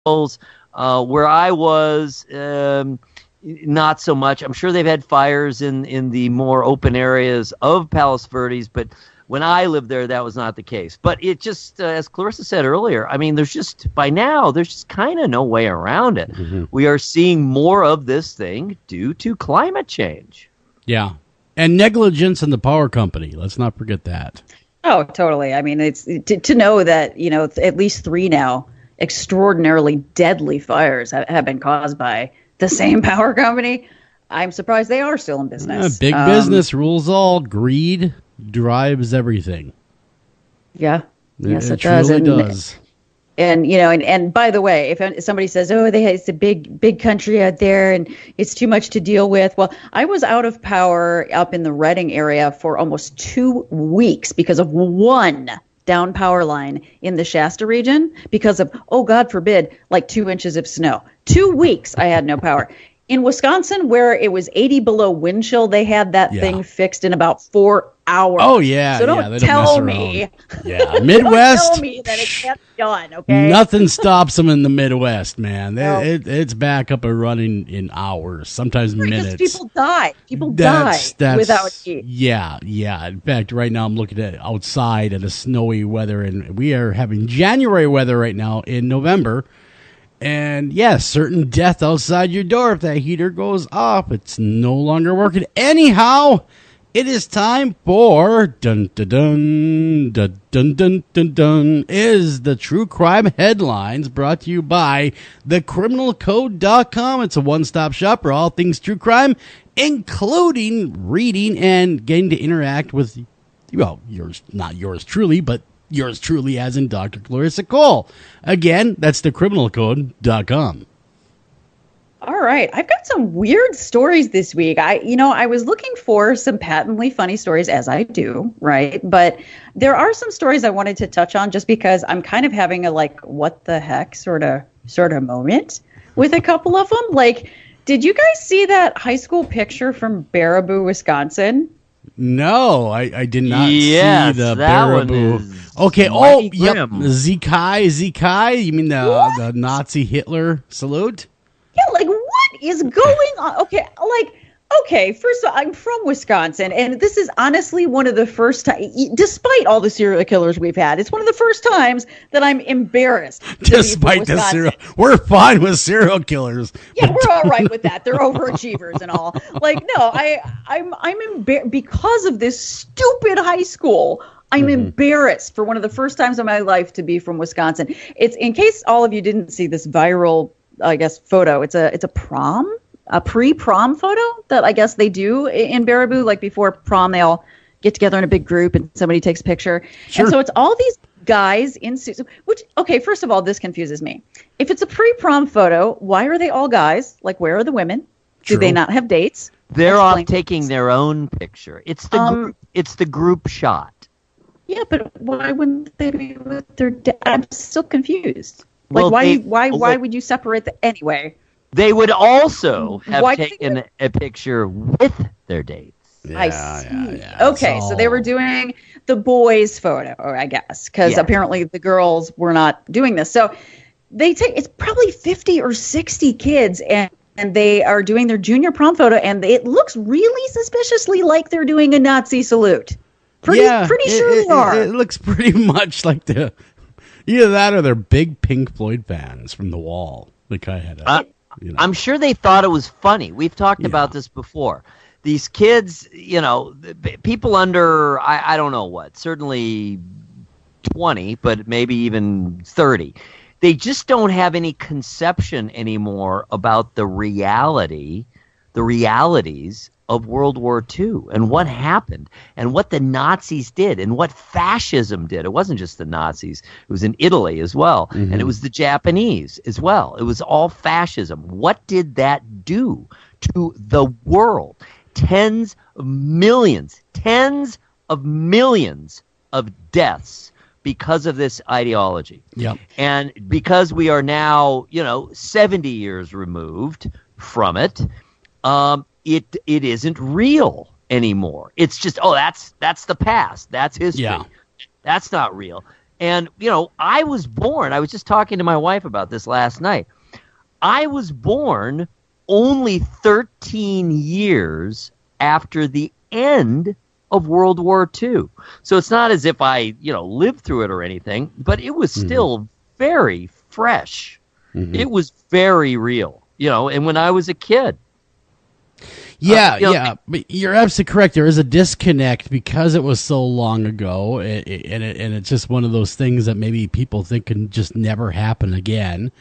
Where I was, not so much. I'm sure they've had fires in the more open areas of Palos Verdes, but when I lived there, that was not the case. But it just, as Clarissa said earlier, I mean, there's just kind of no way around it. Mm-hmm. We are seeing more of this thing due to climate change. Yeah. And negligence in the power company. Let's not forget that. Oh, totally. I mean, it's to know that, at least 3 now extraordinarily deadly fires have been caused by the same power company. I'm surprised they are still in business. Big business rules all. Greed drives everything. Yeah. Yes, it does. Truly does. And by the way, if somebody says, "Oh, it's a big country out there, and it's too much to deal with," well, I was out of power up in the Redding area for almost 2 weeks because of one down power line in the Shasta region because of, oh, God forbid, like 2 inches of snow. 2 weeks I had no power. In Wisconsin, where it was 80 below wind chill, they had that thing fixed in about 4 hours. Oh, yeah. So don't tell me. Yeah, Midwest. Don't tell me that it can't be done, okay? Nothing stops them in the Midwest, man. No. It's back up and running in hours, sometimes minutes. People die. People die without heat. Yeah. In fact, right now I'm looking at outside at a snowy weather, and we are having January weather right now in November. And yes, certain death outside your door if that heater goes off. It's no longer working. Anyhow, it is time for dun dun dun dun dun dun dun dun is the True Crime Headlines, brought to you by thecriminalcode.com. It's a one-stop shop for all things true crime, including reading and getting to interact with, well, not yours truly, but yours truly, as in Dr. Clarissa Cole. Again, that's thecriminalcode.com. All right. I've got some weird stories this week. I was looking for some patently funny stories, as I do, right? But there are some stories I wanted to touch on just because I'm kind of having a, like, what the heck sort of moment with a couple of them. Like, did you guys see that high school picture from Baraboo, Wisconsin? No, I did not see the Baraboo. Okay, yep, Zekai. You mean the Nazi Hitler salute? Yeah, like, what is going on? Okay, first of all, I'm from Wisconsin, and this is honestly one of the first times, despite all the serial killers we've had, it's one of the first times that I'm embarrassed. Despite the serial, we're fine with serial killers. Yeah, we're all right with that. They're overachievers and all. Like, no, I'm embarrassed because of this stupid high school. I'm embarrassed for one of the first times in my life to be from Wisconsin. It's, in case all of you didn't see this viral, I guess, photo. It's a pre-prom photo that I guess they do in Baraboo. Like, before prom, they all get together in a big group and somebody takes a picture. Sure. And so it's all these guys in suits, which, okay, first of all, this confuses me. If it's a pre-prom photo, why are they all guys? Like, where are the women? True. Do they not have dates? They're all taking their own picture. It's the group shot. Yeah, but why wouldn't they be with their I'm still confused. Like, why would you separate anyway? They would also have taken a picture with their dates. Yeah, I see. Yeah. Okay, so they were doing the boys' photo, I guess, because apparently the girls were not doing this. So it's probably 50 or 60 kids, and they are doing their junior prom photo, and it looks really suspiciously like they're doing a Nazi salute. Pretty sure they are. It looks pretty much like either that or they're big Pink Floyd fans from The Wall. Like I had I'm sure they thought it was funny. We've talked about this before. These kids, people under, I don't know what, certainly 20, but maybe even 30. They just don't have any conception anymore about the realities of World War II and what happened and what the Nazis did and what fascism did. It wasn't just the Nazis. It was in Italy as well. Mm-hmm. And it was the Japanese as well. It was all fascism. What did that do to the world? Tens of millions of deaths because of this ideology. Yep. And because we are now, 70 years removed from it, it isn't real anymore. It's just, that's the past. That's history. Yeah. That's not real. And, I was born. I was just talking to my wife about this last night. I was born only 13 years after the end of World War II. So it's not as if I, lived through it or anything, but it was still very fresh. It was very real, and when I was a kid. Yeah, but you're absolutely correct. There is a disconnect because it was so long ago, and it's just one of those things that maybe people think can just never happen again.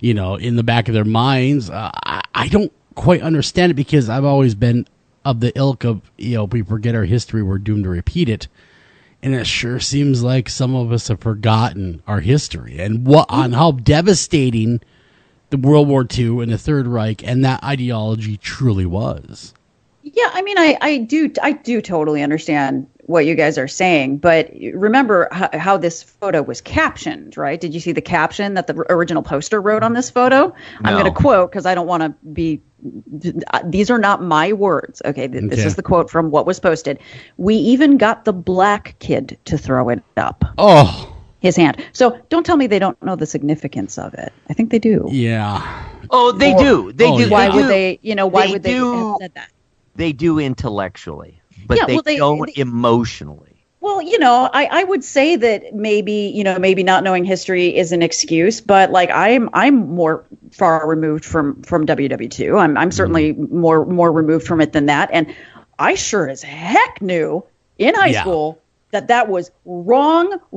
In the back of their minds, I don't quite understand it because I've always been of the ilk of we forget our history, we're doomed to repeat it, and it sure seems like some of us have forgotten our history and on how devastating the World War II and the Third Reich and that ideology truly was. Yeah, I mean, I do totally understand what you guys are saying, but remember how this photo was captioned, right? Did you see the caption that the original poster wrote on this photo? No. I'm going to quote because I don't want to be. These are not my words. Okay, this is the quote from what was posted. "We even got the black kid to throw it up." Oh. His hand. So don't tell me they don't know the significance of it. I think they do. Yeah. Oh, they do. They do. Why would they? Why would they have said that? They do intellectually, but they don't emotionally. Well, I would say that maybe not knowing history is an excuse, but like I'm more far removed from WW2. I'm certainly more removed from it than that, and I sure as heck knew in high school that was wrong.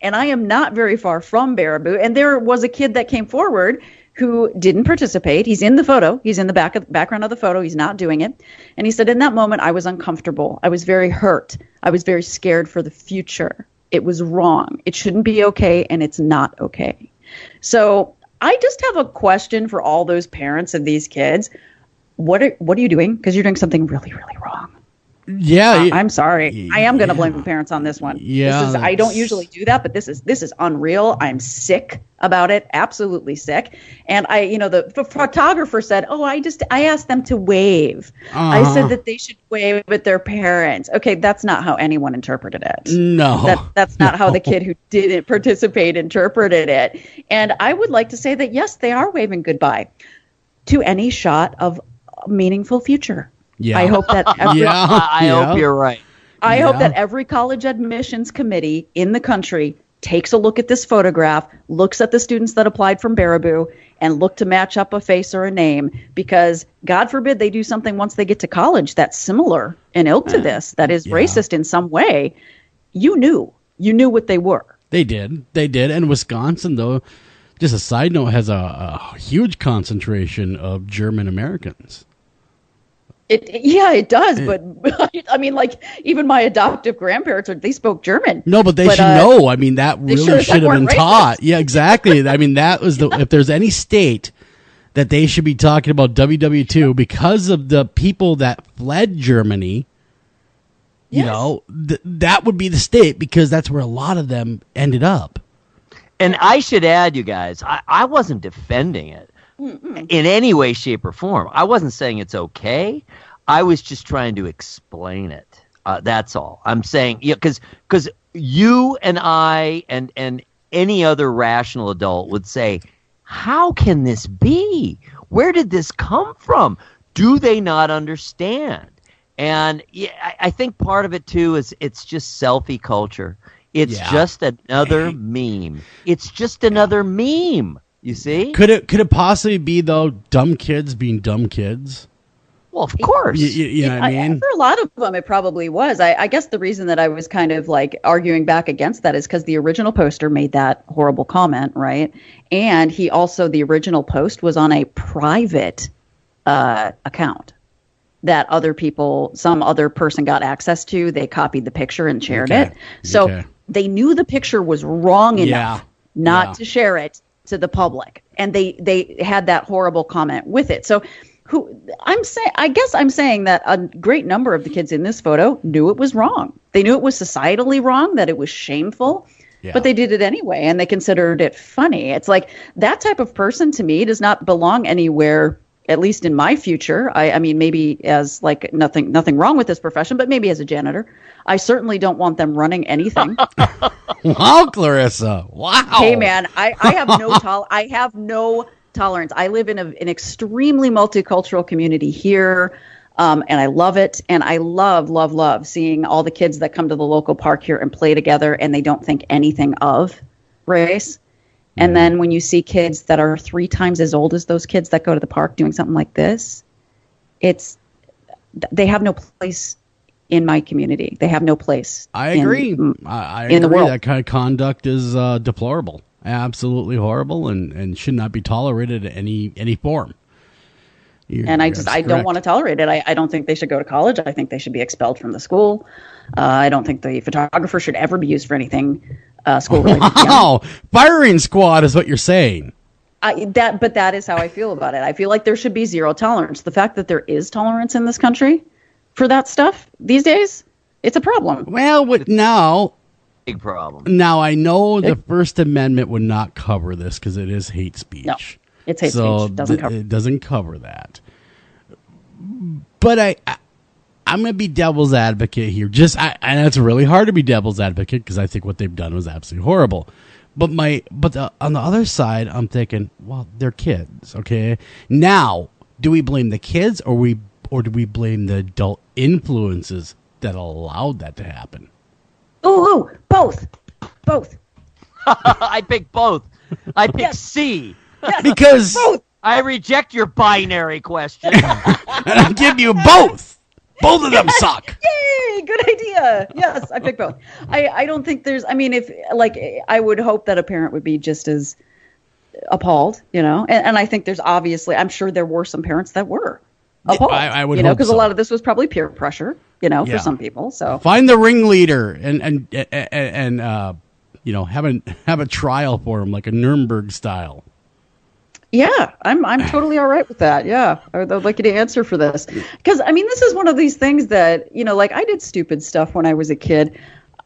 And I am not very far from Baraboo. And there was a kid that came forward who didn't participate. He's in the photo. He's in the background of the photo. He's not doing it. And he said, in that moment, I was uncomfortable. I was very hurt. I was very scared for the future. It was wrong. It shouldn't be okay, and it's not okay. So I just have a question for all those parents of these kids. What are you doing? Because you're doing something really, really wrong. Yeah, I'm sorry. I am going to blame the parents on this one. Yeah, I don't usually do that, but this is unreal. I'm sick about it, absolutely sick. And the photographer said, "Oh, I asked them to wave." I said that they should wave at their parents. Okay, that's not how anyone interpreted it. No, that's not how the kid who didn't participate interpreted it. And I would like to say that yes, they are waving goodbye to any shot of a meaningful future. Yeah. I hope that I hope you're right. I hope that every college admissions committee in the country takes a look at this photograph, looks at the students that applied from Baraboo, and look to match up a face or a name, because God forbid they do something once they get to college that's similar in ilk to this, that is racist in some way. You knew what they were. They did. And Wisconsin, though, just a side note, has a huge concentration of German Americans. It does, but I mean, like, even my adoptive grandparents, they spoke German. No, but they should know. I mean, that really should have been taught. Yeah, exactly. I mean, that was if there's any state that they should be talking about WW2 because of the people that fled Germany, that would be the state, because that's where a lot of them ended up. And I should add, you guys, I wasn't defending it in any way, shape, or form. I wasn't saying it's okay. I was just trying to explain it. That's all. I'm saying, because you and I and any other rational adult would say, how can this be? Where did this come from? Do they not understand? And I think part of it, too, is it's just selfie culture. It's just another meme. It's just another meme. You see? Could it possibly be, though, dumb kids being dumb kids? Well, of course. You know what I mean? For a lot of them, it probably was. I guess the reason that I was kind of like arguing back against that is because the original poster made that horrible comment, right? And the original post was on a private account that some other person got access to. They copied the picture and shared it. So they knew the picture was wrong enough not to share it to the public, and they had that horrible comment with it. So I guess I'm saying that a great number of the kids in this photo knew it was wrong. They knew it was societally wrong, that it was shameful, but they did it anyway, and they considered it funny. It's like that type of person, to me, does not belong anywhere at least in my future, I mean, maybe as like nothing wrong with this profession, but maybe as a janitor, I certainly don't want them running anything. Wow, Clarissa. Wow. Hey, man, I have no tolerance. I live in an extremely multicultural community here, and I love it. And I love seeing all the kids that come to the local park here and play together, and they don't think anything of race. And then when you see kids that are 3 times as old as those kids that go to the park doing something like this, they have no place in my community. They have no place. I agree. I agree. The world. That kind of conduct is deplorable, absolutely horrible, and should not be tolerated in any form. I don't want to tolerate it. I don't think they should go to college. I think they should be expelled from the school. I don't think the photographer should ever be used for anything school related. Wow, firing squad is what you're saying. But that is how I feel about it. I feel like there should be zero tolerance. The fact that there is tolerance in this country for that stuff these days, it's a problem. Well, now, big problem. Now I know the First Amendment would not cover this because it is hate speech. No, it's hate speech. It doesn't cover that. But I'm going to be devil's advocate here. And it's really hard to be devil's advocate because I think what they've done was absolutely horrible. But on the other side, I'm thinking, well, they're kids, okay? Now, do we blame the kids or do we blame the adult influences that allowed that to happen? Ooh, both. I pick both. I pick Yes. C. Yes, Because both. I reject your binary question. and I'll give you both. Both of them suck. Yay! Good idea. Yes, I pick both. I don't think there's. I mean, I would hope that a parent would be just as appalled, And I think there's obviously. I'm sure there were some parents that were appalled. I would hope because so. a lot of this was probably peer pressure, for some people. So find the ringleader and have a trial for him like a Nuremberg style. yeah, I'm totally all right with that. Yeah, I'd like you to answer for this because this is one of these things that like I did stupid stuff when I was a kid.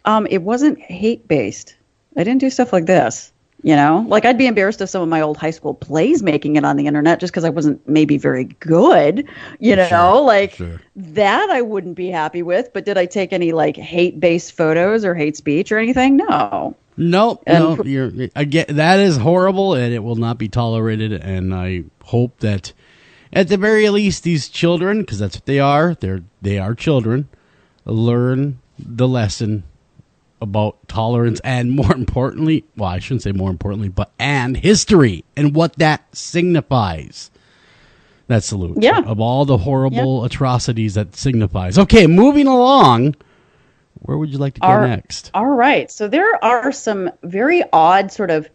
It wasn't hate based. I didn't do stuff like this. Like I'd be embarrassed of some of my old high school plays making it on the internet just because I wasn't maybe very good. Sure. That I wouldn't be happy with. But did I take any like hate based photos or hate speech or anything? No. No. That is horrible, and it will not be tolerated. And I hope that, at the very least, these children, because that's what they are, they are children, learn the lesson about tolerance and, more importantly, well, I shouldn't say more importantly, and history and what that signifies. That salute of all the horrible atrocities that signifies. Okay, moving along. Where would you like to go next? All right. So there are some very odd sort of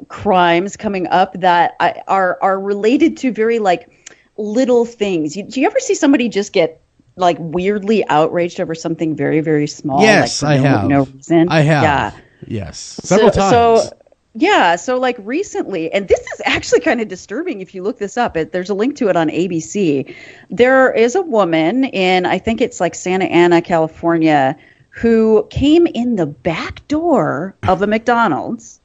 crimes coming up that are related to very like little things. Do you ever see somebody just get like weirdly outraged over something very, very small? Yes, like, I have. No reason. I have. Yeah. Yes. Several times. So like recently, and this is actually kind of disturbing if you look this up. There's a link to it on ABC. There is a woman in, I think it's like Santa Ana, California, who came in the back door of a McDonald's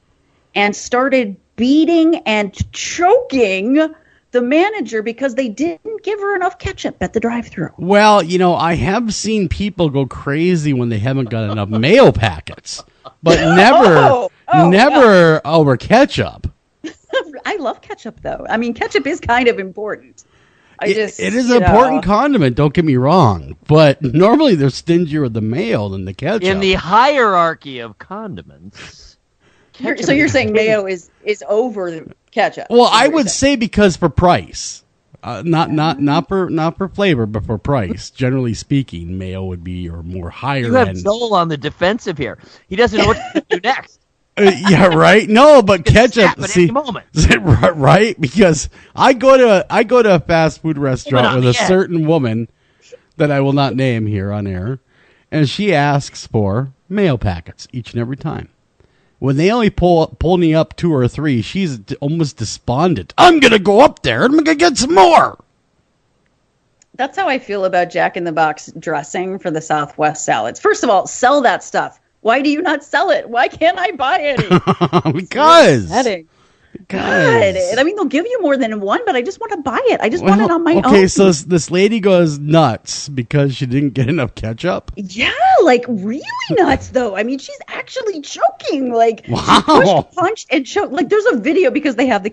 and started beating and choking the manager because they didn't give her enough ketchup at the drive-thru. Well, I have seen people go crazy when they haven't got enough mayo packets, but never over ketchup. I love ketchup, though. I mean, ketchup is kind of important. It is an important condiment, don't get me wrong, but normally they're stingier with the mayo than the ketchup. In the hierarchy of condiments. So you're saying mayo is over ketchup? Well, I would say because for price, not for flavor, but for price. Generally speaking, mayo would be your more higher end. You have Joel on the defensive here. He doesn't know what to do next. Yeah, right. No, but ketchup. See, any moment. Right? Because I go to a fast food restaurant with a certain woman that I will not name here on air, and she asks for mayo packets each and every time. When they only pull me up 2 or 3, she's almost despondent. I'm gonna go up there and I'm gonna get some more. That's how I feel about Jack in the Box dressing for the Southwest salads. First of all, sell that stuff. Why do you not sell it? Why can't I buy any? Because God. I mean, they'll give you more than one, but I just want to buy it. I just want it on my own. Okay, so this lady goes nuts because she didn't get enough ketchup? Yeah, like really nuts, though. I mean, she's actually choking. Like, wow. she pushed, punched, and choked. Like, there's a video because they have the